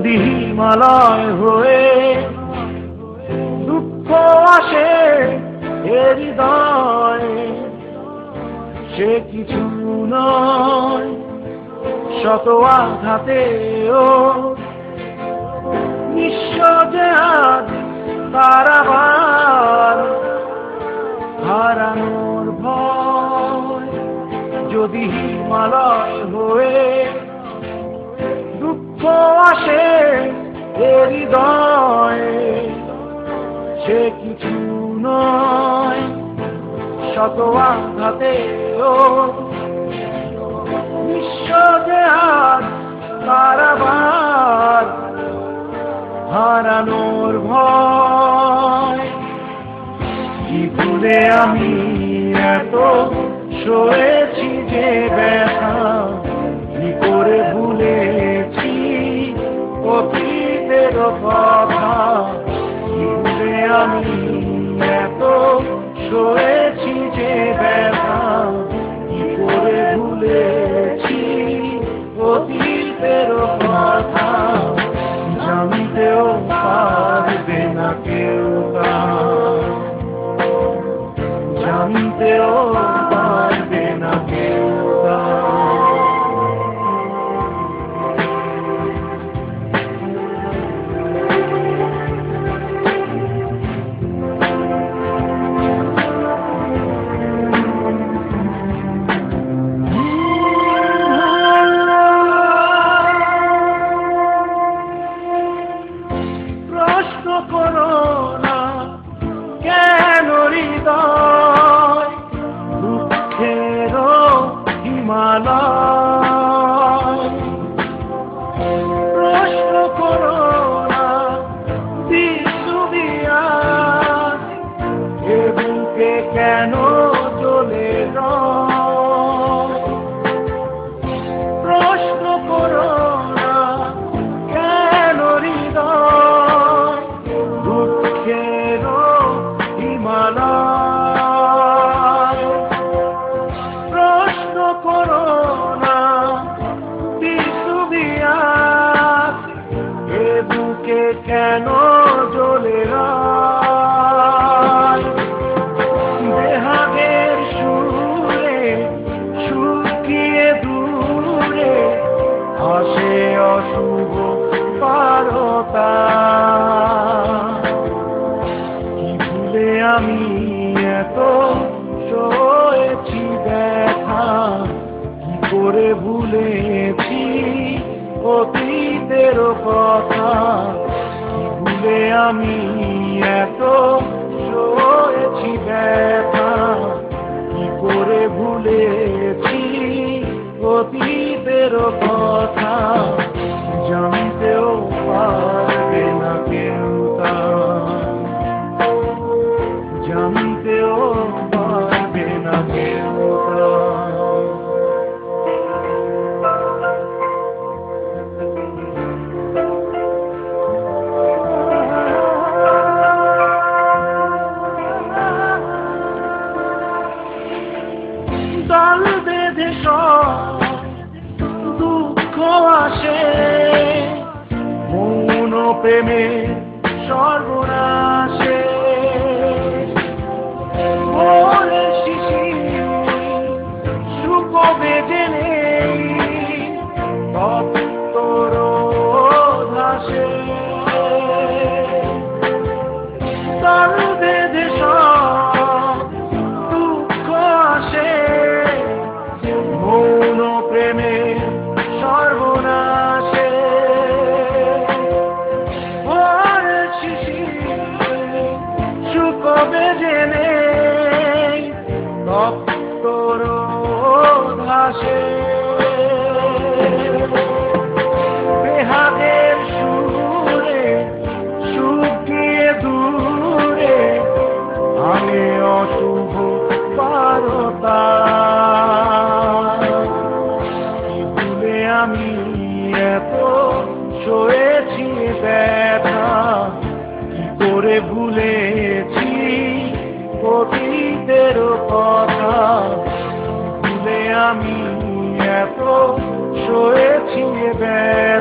যদি হিমালয় হয়ে দুঃখ আসে এ হৃদয়ে, সে কিছু নয় শত আঘাতেও নিঃস্ব যে আজ তার আবার হারানোর ভয়। যদি হিমালয় হয়ে দুঃখ আসে এ হৃদয়ে, সে কিছু নয় শত আঘাতেও নিঃস্ব যে আজ তার আবার হারানোর ভয়। কি ভুলে আমি এত সয়েছি যে ব্যথা, কি করে ভুলেছি অতীতের কথা। কি ভুলে আমি এত সয়েছি যে ব্যথা, কি করে ভুলেছি অতীতের কথা। জানতেও পারবে না কেউ তা, জানতেও পারবে না কেউ তা। প্রশ্ন করো না কেন হৃদয় দুঃখেরও হিমালয়। প্রশ্ন করো না বিশ্ববিয়াস এ বুকে কেন জ্বলে রয়। প্রশ্ন করো না কেন হৃদয় দুঃখেরও হিমালয়। প্রশ্ন করো না বিশ্ববিয়াস এ বুকে কেন জ্বলে রয়। বেহাগের সুরে শুকিয়ে দূরে আসে অশুভ বারতা। কি ভুলে আমি এত সয়েছি ব্যথা, কি করে ভুলেছি অতীতের কথা। কি ভুলে আমি এত সয়েছি ব্যথা, কি করে ভুলেছি অতীতের কথা। জানতেও পারবে না কেউ তা, জানতেও পারবে না কেউ তা। দল বেঁধে সব দুঃখ আসে, মৌন প্রেমে সর্বনাশে। ভোরের শিশির শুকোবে জেনে তত্ত্বর ধাসে। দল বেঁধে সব দুঃখ আসে, মৌন প্রেমে সর্বনাশে। ভোরের শিশির শুকোবে জেনে তত্ত্বর ধাসে। বেহাগের সুরে শুকিয়ে দূরে ভাঙে অশুভ বারতা। কি ভুলে আমি এত সয়েছি ব্যথা, কি করে ভুলেছি অতীতের কথা। ভুলে আমি এত সয়েছি ব্যথা,